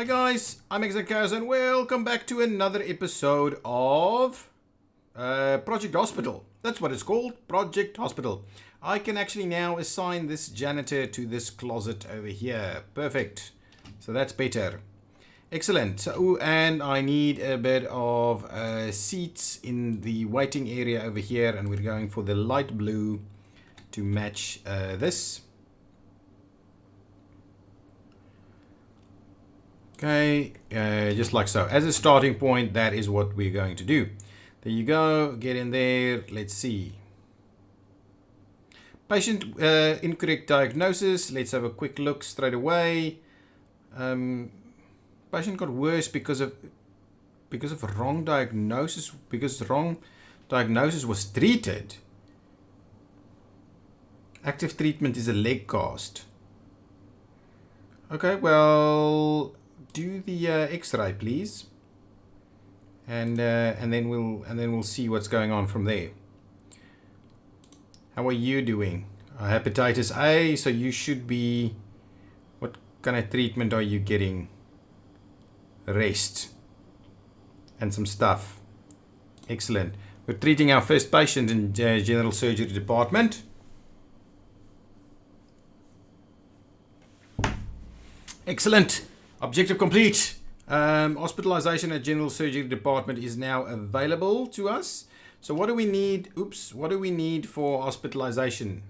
Hi guys, I'm ExactChaos and welcome back to another episode of Project Hospital. That's what it's called, Project Hospital. I can actually now assign this janitor to this closet over here. Perfect. So that's better. Excellent. So, and I need a bit of seats in the waiting area over here, and we're going for the light blue to match this. Okay, just like so. As a starting point, that is what we're going to do. There you go. Get in there. Let's see. Patient incorrect diagnosis. Let's have a quick look straight away. Patient got worse because of wrong diagnosis. Because wrong diagnosis was treated. Active treatment is a leg cast. Okay, well, do the X-ray, please, and then we'll see what's going on from there. How are you doing? Hepatitis A. So you should be. What kind of treatment are you getting? Rest and some stuff. Excellent. We're treating our first patient in general surgery department. Excellent. Objective complete. Hospitalization at general surgery department is now available to us. So what do we need? What do we need for hospitalization?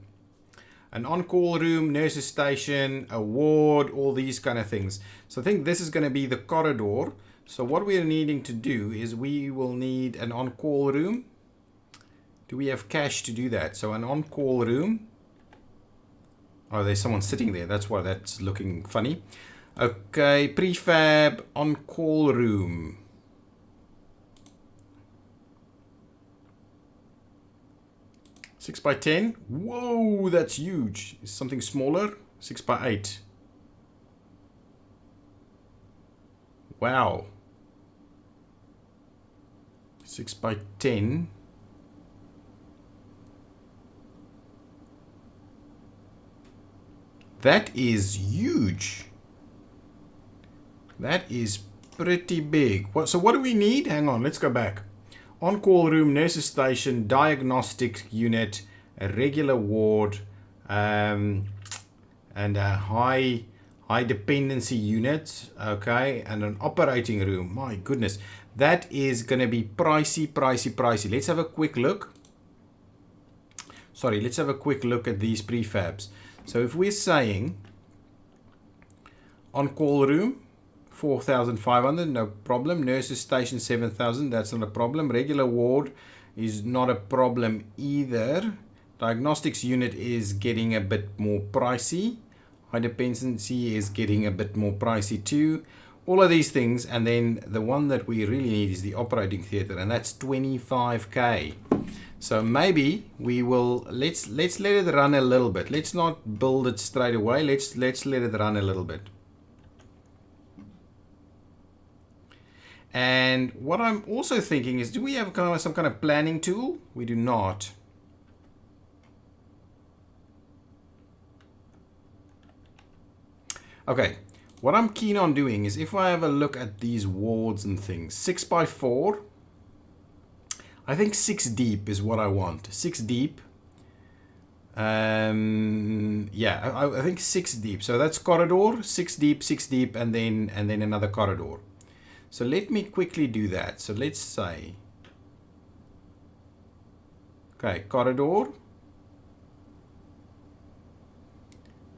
An on-call room, nurses station, a ward, all these kind of things. So I think this is going to be the corridor. So what we're needing to do is we will need an on-call room. Do we have cash to do that? So an on-call room. Oh, there's someone sitting there. That's why that's looking funny. Okay, prefab on-call room. Six by 10. Whoa, that's huge. Is something smaller? 6 by 8. Wow. 6 by 10. That is huge. That is pretty big. So what do we need? Hang on, let's go back. On-call room, nurses station, diagnostic unit, a regular ward, and a high dependency unit, okay, and an operating room. My goodness, that is going to be pricey. Let's have a quick look. Sorry, let's have a quick look at these prefabs. So if we're saying on-call room, 4,500, no problem. Nurses station, 7,000, that's not a problem. Regular ward is not a problem either. Diagnostics unit is getting a bit more pricey. High dependency is getting a bit more pricey too. All of these things, and then the one that we really need is the operating theater, and that's 25k. So maybe we will let's let it run a little bit. Let's not build it straight away. Let's let it run a little bit. And what I'm also thinking is, do we have some kind of planning tool? We do not. Okay, what I'm keen on doing is, if I have a look at these wards and things, 6 by 4. I think 6 deep is what I want. 6 deep. Yeah, I think 6 deep. So that's corridor, 6 deep, and then another corridor. So let me quickly do that. So let's say, okay, corridor,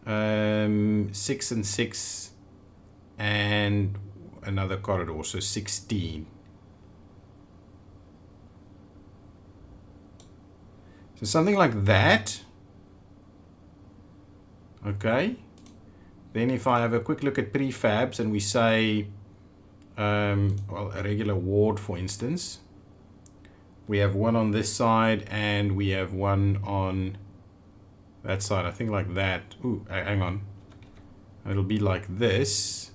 6 and 6, and another corridor, so 16. So something like that. Okay. Then if I have a quick look at prefabs and we say, well, a regular ward, for instance, we have one on this side and we have one on that side. I think like that. Ooh, hang on. It'll be like this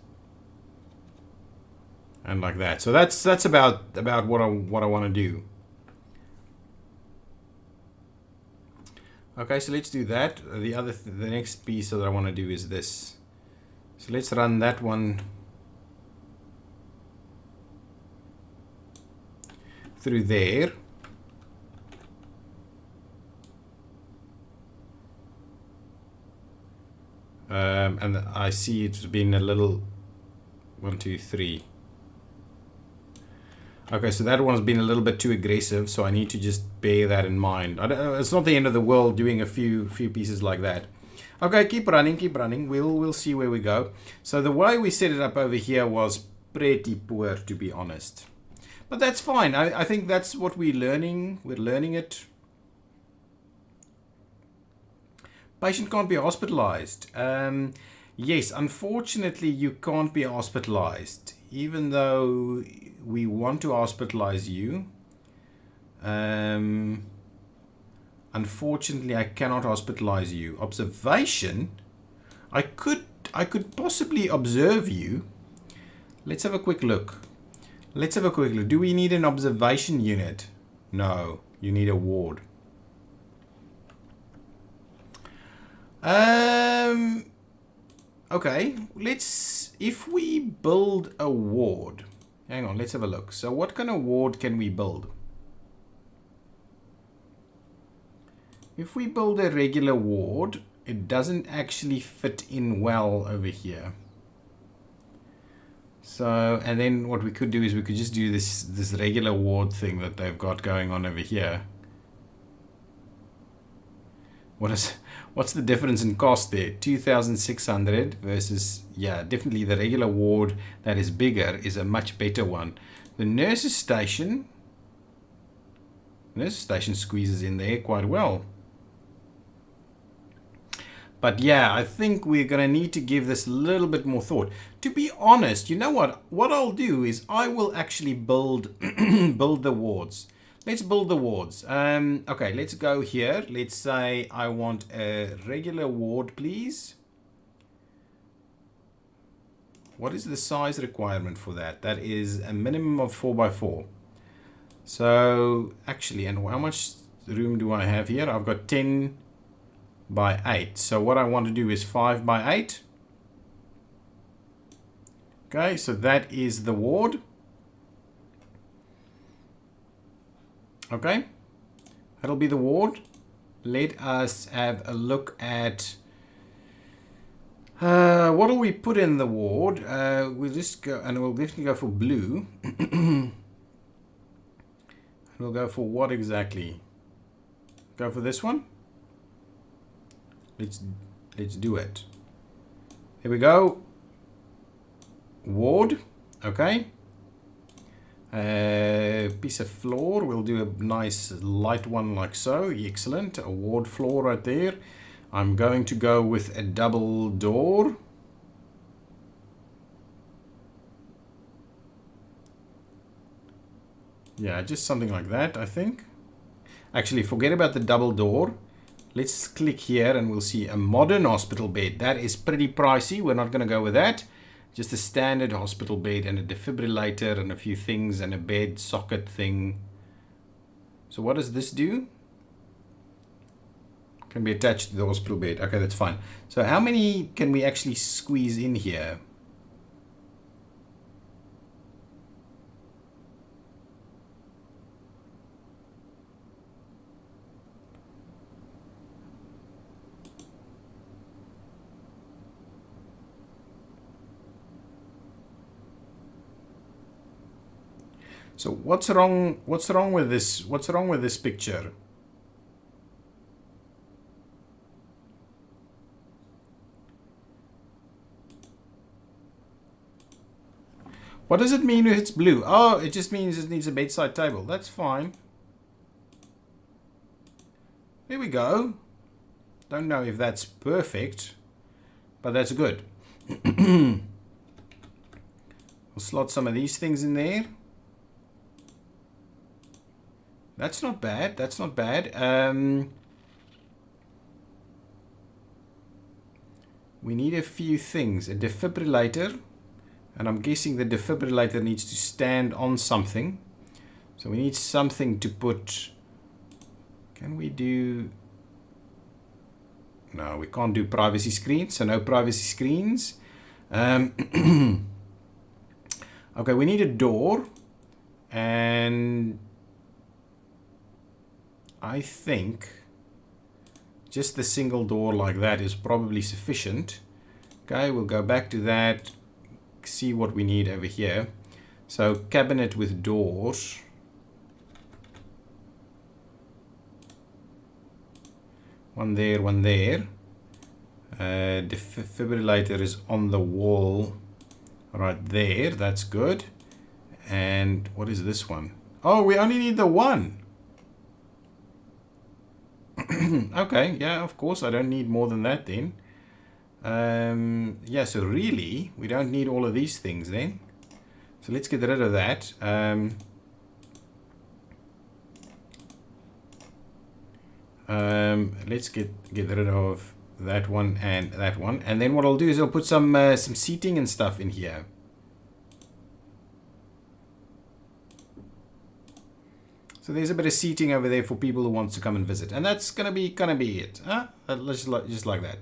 and like that. So that's about what I want to do. Okay, so let's do that. The next piece that I want to do is this. So let's run that one through there. And I see it's been a little 1, 2, 3. Okay, so that one's been a little bit too aggressive, so I need to just bear that in mind. It's not the end of the world doing a few pieces like that. Okay, keep running. We'll see where we go. So the way we set it up over here was pretty poor, to be honest. But that's fine. I think that's what we're learning. We're learning it. Patient can't be hospitalized. Yes, unfortunately, you can't be hospitalized, even though we want to hospitalize you. Unfortunately, I cannot hospitalize you. Observation, I could possibly observe you. Let's have a quick look. Do we need an observation unit? No, you need a ward. Okay, if we build a ward, hang on, let's have a look. So what kind of ward can we build? If we build a regular ward, it doesn't actually fit in well over here. So, and then what we could do is we could just do this regular ward thing that they've got going on over here. What's the difference in cost there? 2,600 versus, yeah, definitely the regular ward that is bigger is a much better one. The nurse's station squeezes in there quite well. But yeah, I think we're going to need to give this a little bit more thought. To be honest, you know what? What I'll do is I will actually build build the wards. Let's build the wards. Okay, let's go here. Let's say I want a regular ward, please. What is the size requirement for that? That is a minimum of 4x4. So actually, and how much room do I have here? I've got 10 by 8. So what I want to do is 5 by 8. Okay, so that is the ward. Okay, that'll be the ward. Let us have a look at what do we put in the ward. We'll just go, and we'll definitely go for blue. And we'll go for what exactly? Go for this one. Let's do it. Here we go. Ward. Okay. Piece of floor. We'll do a nice light one like so. Excellent. A ward floor right there. I'm going to go with a double door. Yeah, just something like that, I think. Actually, forget about the double door. Let's click here and we'll see a modern hospital bed. That is pretty pricey. We're not going to go with that. Just a standard hospital bed and a defibrillator and a few things and a bed socket thing. So what does this do? Can be attached to the hospital bed. Okay, that's fine. So how many can we actually squeeze in here? So what's wrong with this? What's wrong with this picture? What does it mean if it's blue? Oh, it just means it needs a bedside table. That's fine. There we go. Don't know if that's perfect, but that's good. We'll slot some of these things in there. That's not bad. That's not bad. We need a few things. A defibrillator. And I'm guessing the defibrillator needs to stand on something. So we need something to put. Can we do... No, we can't do privacy screens. So no privacy screens. Okay, we need a door. And I think just the single door like that is probably sufficient. Okay, we'll go back to that, see what we need over here. So cabinet with doors. One there, one there. Defibrillator is on the wall right there. That's good. And what is this one? Oh, we only need the one. Okay, yeah, of course, I don't need more than that then. Yeah, so really, we don't need all of these things then. So let's get rid of that. Let's get rid of that one and that one. And then what I'll do is I'll put some seating and stuff in here. So there's a bit of seating over there for people who wants to come and visit, and that's gonna be it. Just like that.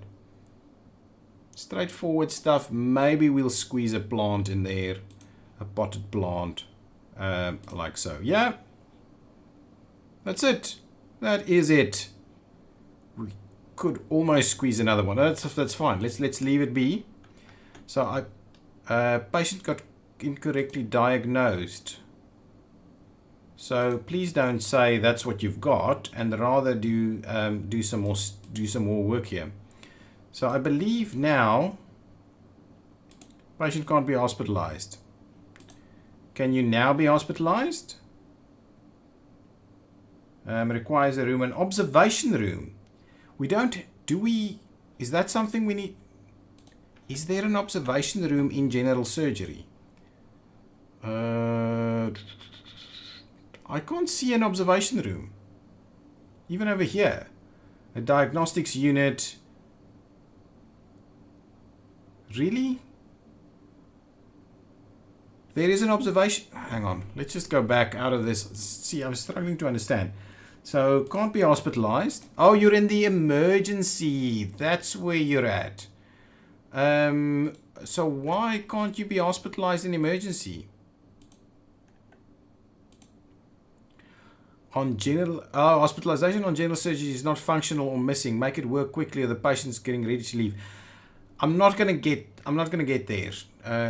Straightforward stuff. Maybe we'll squeeze a plant in there, a potted plant, like so. Yeah, that's it. That is it. We could almost squeeze another one. That's fine. Let's leave it be. So patient got incorrectly diagnosed. So please don't say that's what you've got, and rather do some more work here. So I believe now patient can't be hospitalized. Can you now be hospitalized? Requires a room, an observation room. Is that something we need? Is there an observation room in general surgery? I can't see an observation room. Even over here. A diagnostics unit. Really? There is an observation. Hang on. Let's just go back out of this. See, I'm struggling to understand. So, can't be hospitalized. Oh, you're in the emergency. That's where you're at. So why can't you be hospitalized in emergency? Hospitalization on general surgery is not functional or missing. Make it work quickly, or the patient's getting ready to leave. I'm not gonna get there.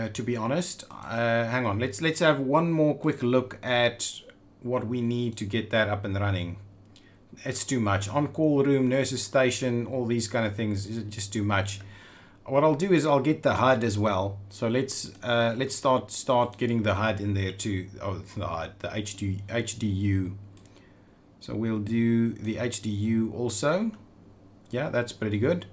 To be honest. Hang on. Let's have one more quick look at what we need to get that up and running. It's too much. On-call room, nurses station, all these kind of things is just too much. What I'll do is I'll get the HUD as well. So let's start getting the HUD in there too. Oh, the HUD, the HDU. So we'll do the HDU also. Yeah, that's pretty good.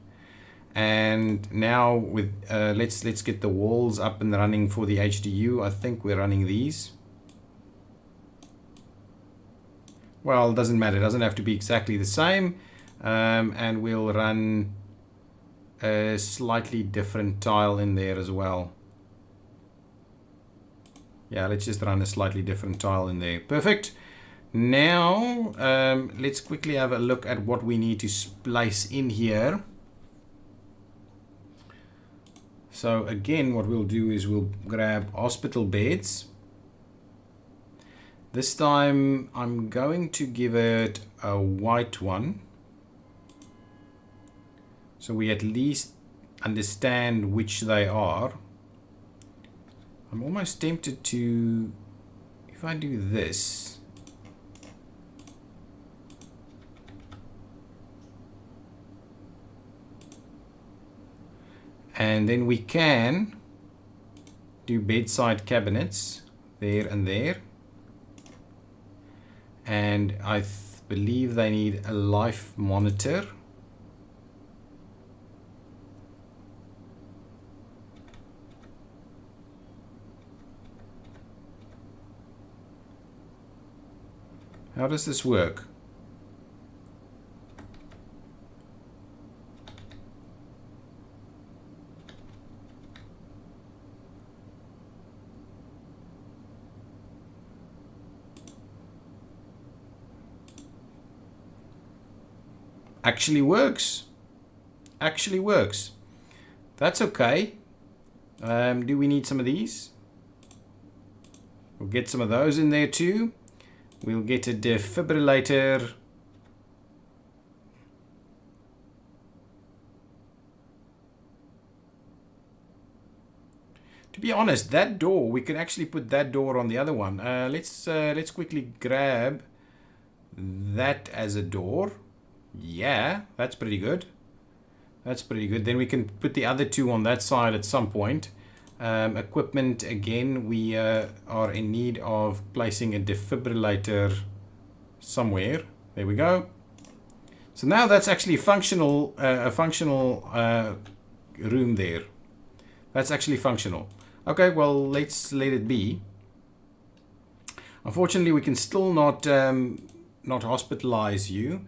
And now with let's get the walls up and running for the HDU. I think we're running these. Well, it doesn't matter. It doesn't have to be exactly the same. And we'll run a slightly different tile in there as well. Yeah, let's just run a slightly different tile in there. Perfect. Now, let's quickly have a look at what we need to splice in here. So again, what we'll do is we'll grab hospital beds. This time I'm going to give it a white one, so we at least understand which they are. I'm almost tempted to, if I do this, and then we can do bedside cabinets there and there. And I believe they need a life monitor. How does this work? Actually works. Actually works. That's okay. Do we need some of these? We'll get some of those in there too. We'll get a defibrillator To be honest, that door, we can actually put that door on the other one. Let's quickly grab that as a door. Yeah, that's pretty good. That's pretty good. Then we can put the other two on that side at some point. Equipment, again, we are in need of placing a defibrillator somewhere. There we go. So now that's actually functional, a functional room there. That's actually functional. Okay, well, let's let it be. Unfortunately, we can still not hospitalize you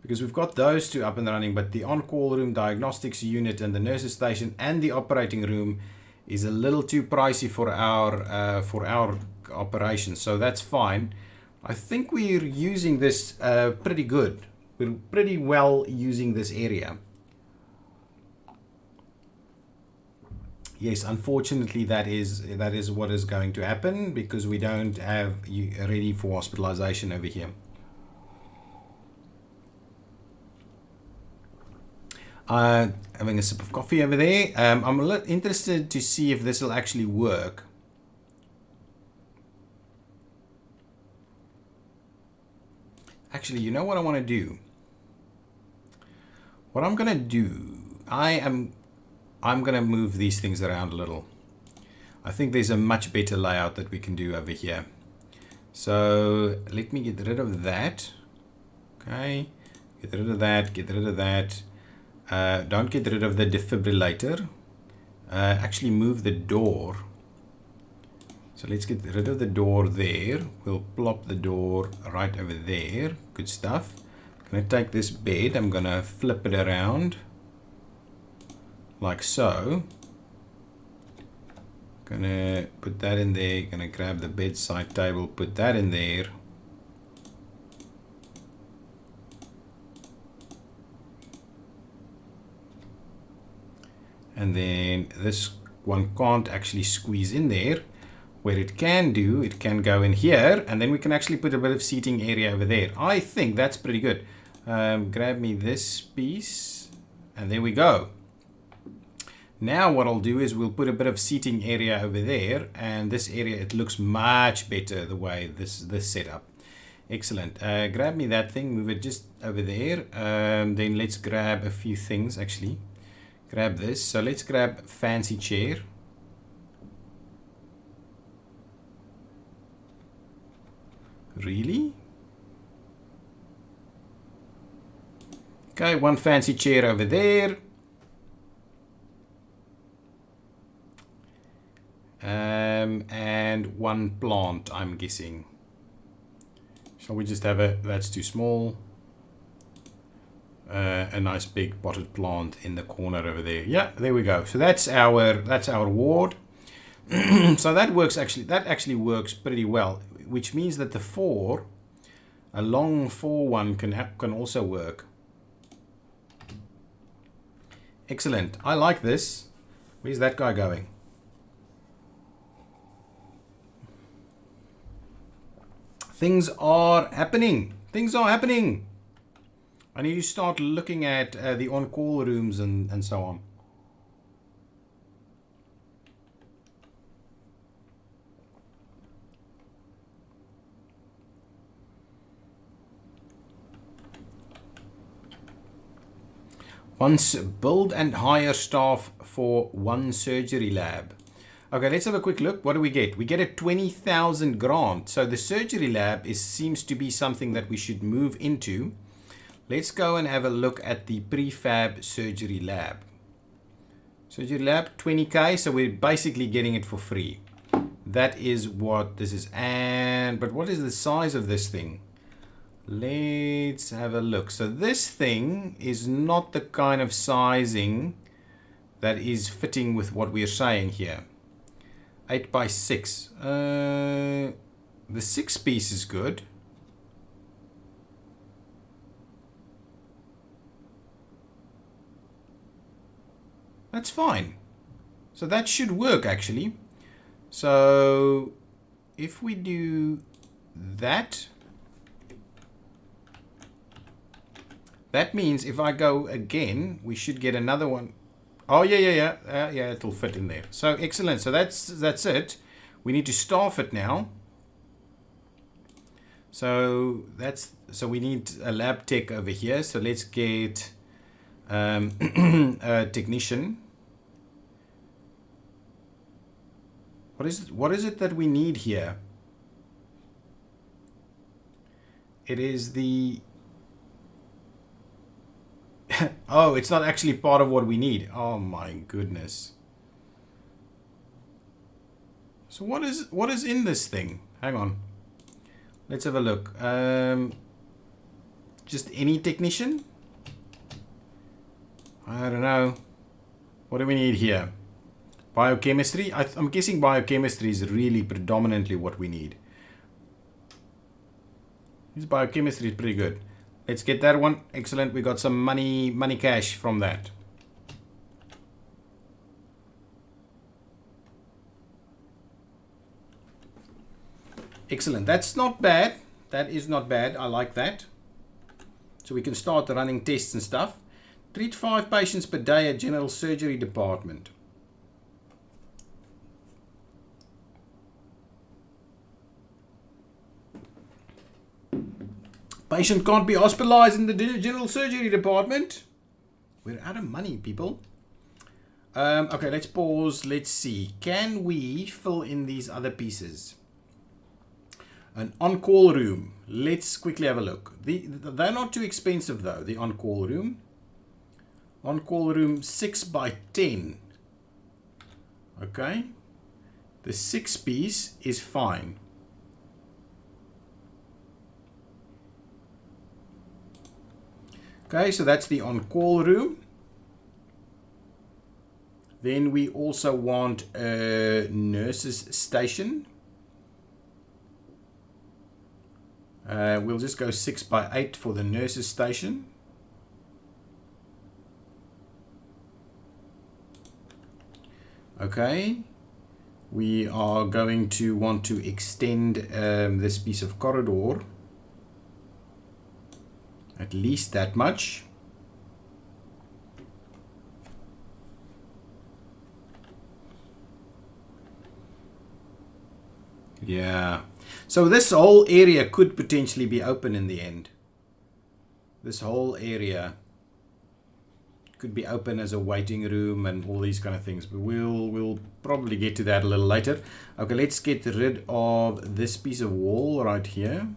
because we've got those two up and running, but the on-call room, diagnostics unit, and the nurses station and the operating room is a little too pricey for our operations. So that's fine. I think we're using this pretty good. We're pretty well using this area. Yes, unfortunately, that is what is going to happen because we don't have you ready for hospitalization over here. Having a sip of coffee over there. I'm a little interested to see if this will actually work. Actually, you know what I want to do? What I'm going to do, I'm going to move these things around a little. I think there's a much better layout that we can do over here. So let me get rid of that. Okay, get rid of that, get rid of that. Don't get rid of the defibrillator. Actually move the door. So let's get rid of the door there. We'll plop the door right over there. Good stuff. I'm going to take this bed. I'm going to flip it around like so. Going to put that in there. Going to grab the bedside table, put that in there. And then this one can't actually squeeze in there. Where it can do, it can go in here, and then we can actually put a bit of seating area over there. I think that's pretty good. Grab me this piece, and there we go. Now what I'll do is we'll put a bit of seating area over there, and this area, it looks much better the way this setup. Excellent. Grab me that thing, move it just over there. Then let's grab a few things actually. Grab this. So let's grab fancy chair. Really? Okay, one fancy chair over there. And one plant, I'm guessing. Shall we just have that's too small. A nice big potted plant in the corner over there. Yeah, there we go. So that's our ward. So that actually works pretty well, which means that a long 4 one can also work. Excellent. I like this. Where's that guy going? Things are happening. Things are happening. I need to start looking at the on-call rooms and so on. Once build and hire staff for 1 surgery lab. Okay, let's have a quick look. What do we get? We get a 20,000 grant. So the surgery lab seems to be something that we should move into. Let's go and have a look at the prefab surgery lab. Surgery lab, 20K. So we're basically getting it for free. That is what this is. But what is the size of this thing? Let's have a look. So this thing is not the kind of sizing that is fitting with what we're saying here. 8 by 6. The 6 piece is good. That's fine. So that should work actually. So if we do that, that means if I go again, we should get another one Oh, yeah, it'll fit in there. So excellent. So that's it. We need to staff it now. So we need a lab tech over here. So let's get a technician. What is it that we need here? It is the oh, it's not actually part of what we need. Oh my goodness. So what is in this thing? Hang on. Let's have a look. Just any technician? I don't know. What do we need here? Biochemistry? I'm guessing biochemistry is really predominantly what we need. This biochemistry is pretty good. Let's get that one. Excellent. We got some money cash from that. Excellent. That's not bad. That is not bad. I like that. So we can start running tests and stuff. Treat 5 patients per day at general surgery department. Patient can't be hospitalized in the general surgery department. We're out of money, people. Okay, let's pause. Let's see. Can we fill in these other pieces? An on-call room. Let's quickly have a look. They're not too expensive though, the on-call room. On-call room 6 by 10. Okay. The 6 piece is fine. Okay, so that's the on-call room. Then we also want a nurse's station. We'll just go 6 by 8 for the nurse's station. Okay, we are going to want to extend this piece of corridor at least that much. Yeah. So this whole area could potentially be open in the end. This whole area could be open as a waiting room and all these kind of things. But we'll probably get to that a little later. Okay, let's get rid of this piece of wall right here.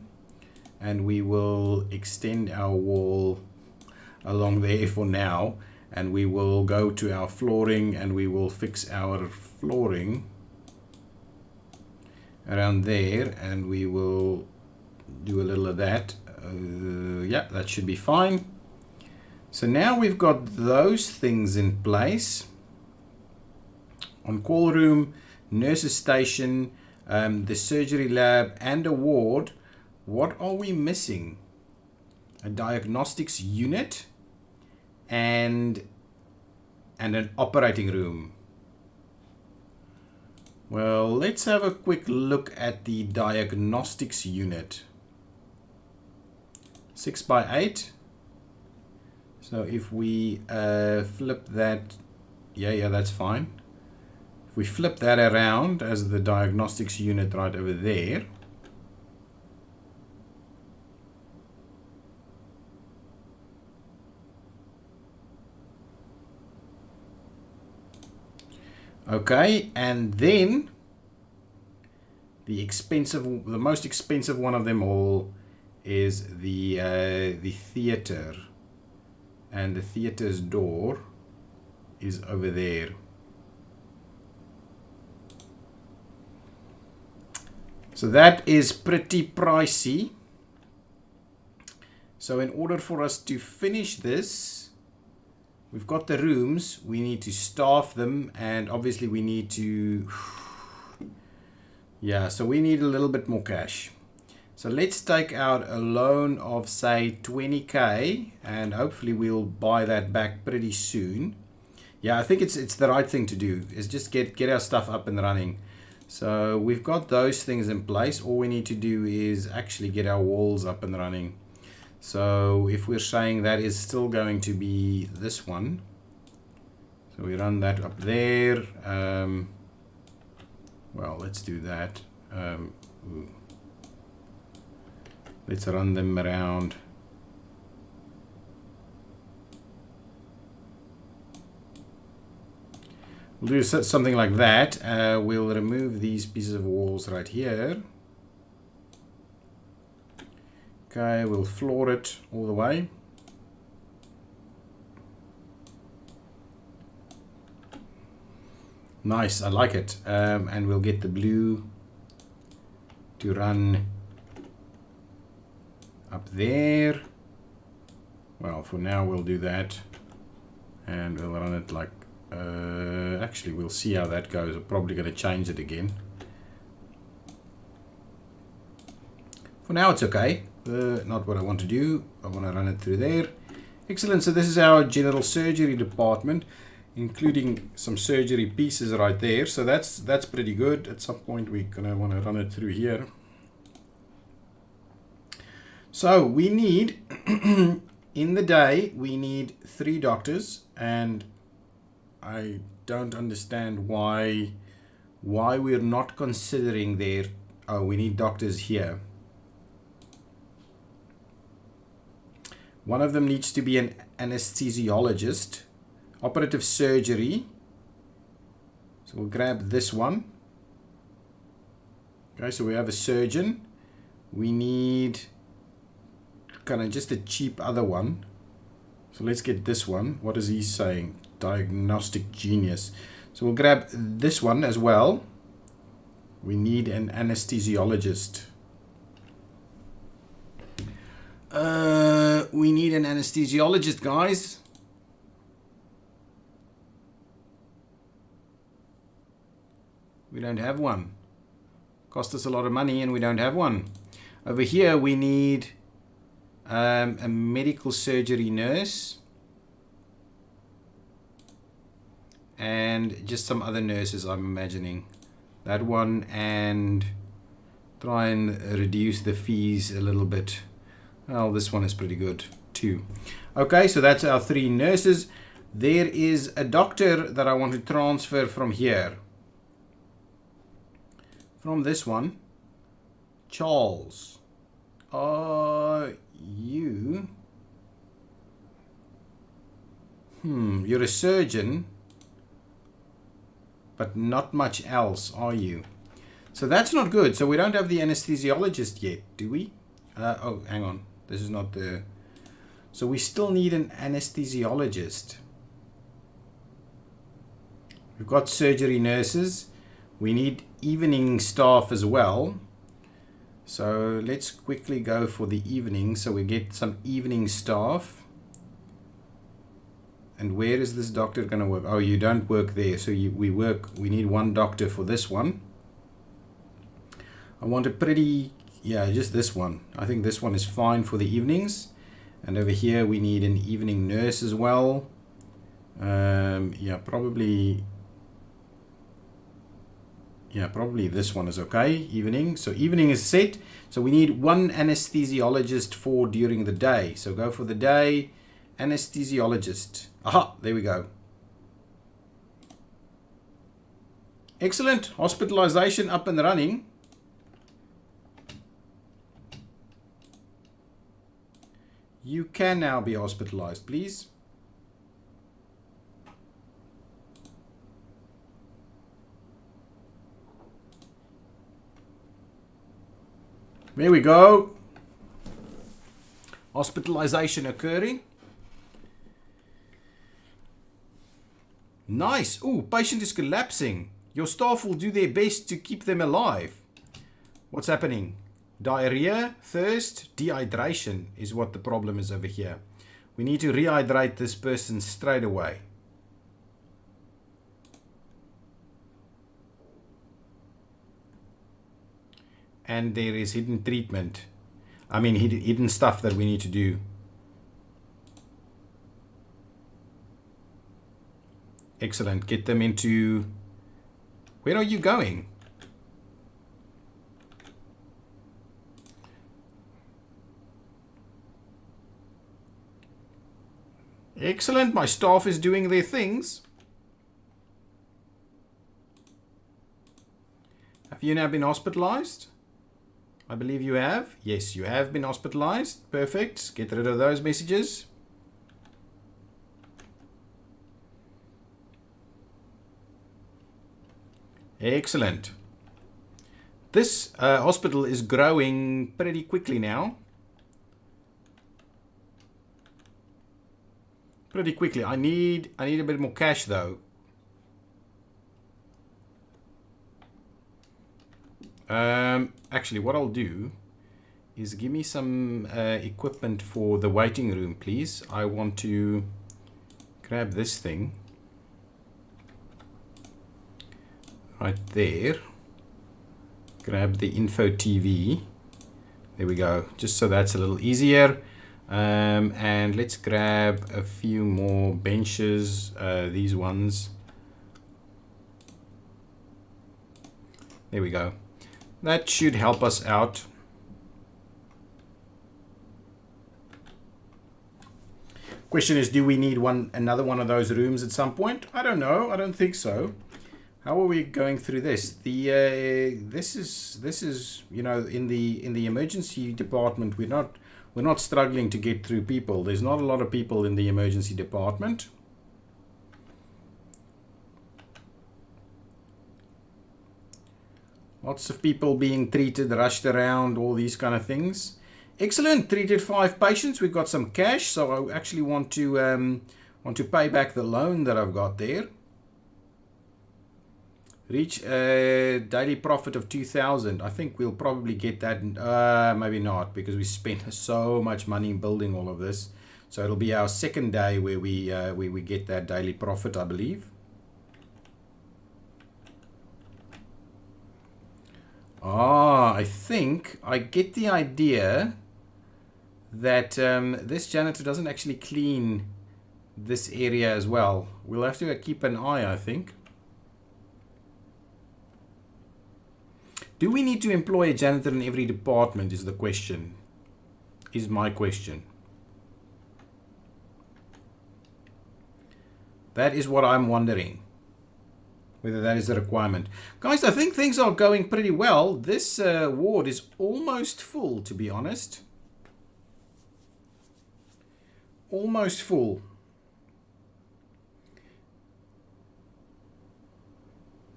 And we will extend our wall along there for now. And we will go to our flooring and we will fix our flooring around there, and we will do a little of that. Yeah, that should be fine. So now we've got those things in place. On call room, nurse's station, the surgery lab, and a ward. What are we missing? A diagnostics unit and an operating room. Well, let's have a quick look at the diagnostics unit. 6 by 8. So if we flip that, yeah, that's fine. If we flip that around as the diagnostics unit right over there. Okay, and then the most expensive one of them all is the theater, and the theater's door is over there. So that is pretty pricey. So in order for us to finish this, we've got the rooms, we need to staff them, and obviously we need to, yeah, so we need a little bit more cash. So let's take out a loan of say 20k, and hopefully we'll buy that back pretty soon. Yeah, I think it's the right thing to do, is just get our stuff up and running. So we've got those things in place. All we need to do is actually get our walls up and running. So if we're saying that is still going to be this one, so So we run that up there. Well, let's do that. Let's run them around. We'll do something like that. We'll remove these pieces of walls right here. Okay, we'll floor it all the way. Nice, I like it. And we'll get the blue to run up there. Well, for now we'll do that. And we'll run it like... actually, we'll see how that goes. I'm probably going to change it again. For now, it's okay. Not what I want to do. I want to run it through there. Excellent. So this is our general surgery department, including some surgery pieces right there. So that's pretty good. At some point, we're going to want to run it through here. So we need, in the day, we need 3 doctors, and I don't understand why we're not considering there. Oh, we need doctors here. One of them needs to be an anesthesiologist. Operative surgery. So we'll grab this one. Okay, so we have a surgeon. We need kind of just a cheap other one. So let's get this one. What is he saying? Diagnostic genius. So we'll grab this one as well. We need an anesthesiologist. We need an anesthesiologist, guys. We don't have one. Cost us a lot of money and we don't have one. Over here we need a medical surgery nurse. And just some other nurses, I'm imagining. That one, and try and reduce the fees a little bit. Well, this one is pretty good too. Okay, so that's our 3 nurses. There is a doctor that I want to transfer from here. From this one. Charles. Are you? You're a surgeon, but not much else, are you? So that's not good. So we don't have the anesthesiologist yet, do we? Oh, hang on. This is not the... So we still need an anesthesiologist. We've got surgery nurses. We need evening staff as well. So let's quickly go for the evening. So we get some evening staff. And where is this doctor going to work? Oh, you don't work there. So we need 1 doctor for this one. I want a pretty, yeah, just this one. I think this one is fine for the evenings. And over here we need an evening nurse as well. Yeah, probably this one is okay. Evening. So evening is set. So we need 1 anesthesiologist for during the day. So go for the day. Anesthesiologist. Aha, there we go. Excellent. Hospitalization up and running. You can now be hospitalized, please. There we go. Hospitalization occurring. Nice. Oh, patient is collapsing. Your staff will do their best to keep them alive. What's happening? Diarrhea, thirst, dehydration is what the problem is over here. We need to rehydrate this person straight away. And there is hidden treatment. I mean, hidden stuff that we need to do. Excellent. Get them into... Where are you going? Excellent. My staff is doing their things. Have you now been hospitalized? I believe you have. Yes, you have been hospitalized. Perfect. Get rid of those messages. Excellent. This hospital is growing pretty quickly now. Pretty quickly. I need a bit more cash though. Actually, what I'll do is give me some equipment for the waiting room, please. I want to grab this thing right there. Grab the info TV. There we go. Just so that's a little easier. And let's grab a few more benches. These ones. There we go. That should help us out. Question is, do we need another one of those rooms at some point? I don't know. I don't think so. How are we going through this? This is you know, in the emergency department, we're not struggling to get through people. There's not a lot of people in the emergency department. Lots of people being treated, rushed around, all these kind of things. Excellent. Treated 5 patients. We've got some cash, so I actually want to pay back the loan that I've got there. Reach a daily profit of 2,000. I think we'll probably get that. Maybe not, because we spent so much money building all of this. So it'll be our second day where we get that daily profit, I believe. I think I get the idea that this janitor doesn't actually clean this area as well. We'll have to keep an eye, I think. Do we need to employ a janitor in every department is the question. Is my question. That is what I'm wondering. Whether that is a requirement. Guys, I think things are going pretty well. This ward is almost full, to be honest. Almost full.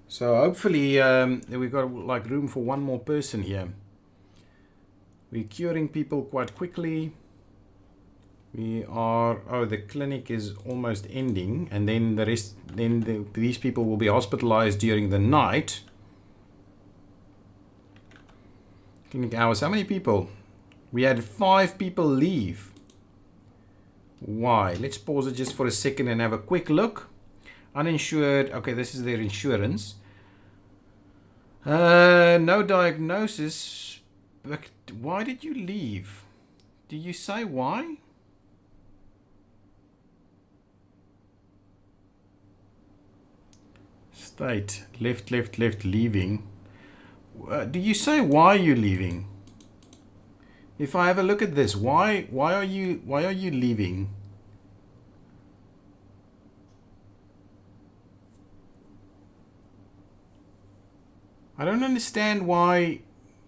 So hopefully we've got like room for one more person here. We're curing people quite quickly. We are, the clinic is almost ending, and then the rest, these people will be hospitalized during the night. Clinic hours, how many people? We had 5 people leave. Why? Let's pause it just for a second and have a quick look. Uninsured, okay, this is their insurance. No diagnosis, but why did you leave? Did you say why? State, left, leaving. Do you say why you're leaving? If I have a look at this, why are you leaving? I don't understand why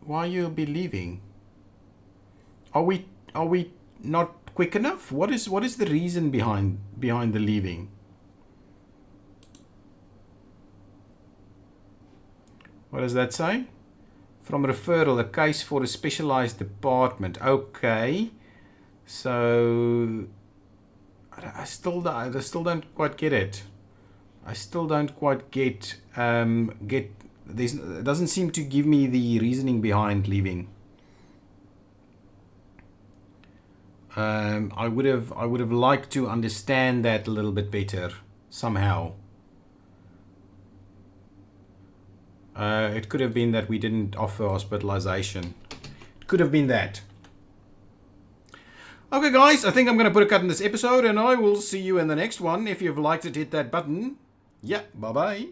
you'll be leaving. Are we not quick enough? What is the reason behind the leaving? What does that say? From referral, a case for a specialized department. Okay. So I still don't quite get it. I still don't quite get this. It doesn't seem to give me the reasoning behind leaving. I would have liked to understand that a little bit better somehow. It could have been that we didn't offer hospitalization. It could have been that. Okay guys, I think I'm going to put a cut in this episode, and I will see you in the next one. If you've liked it, hit that button. Yeah, bye bye.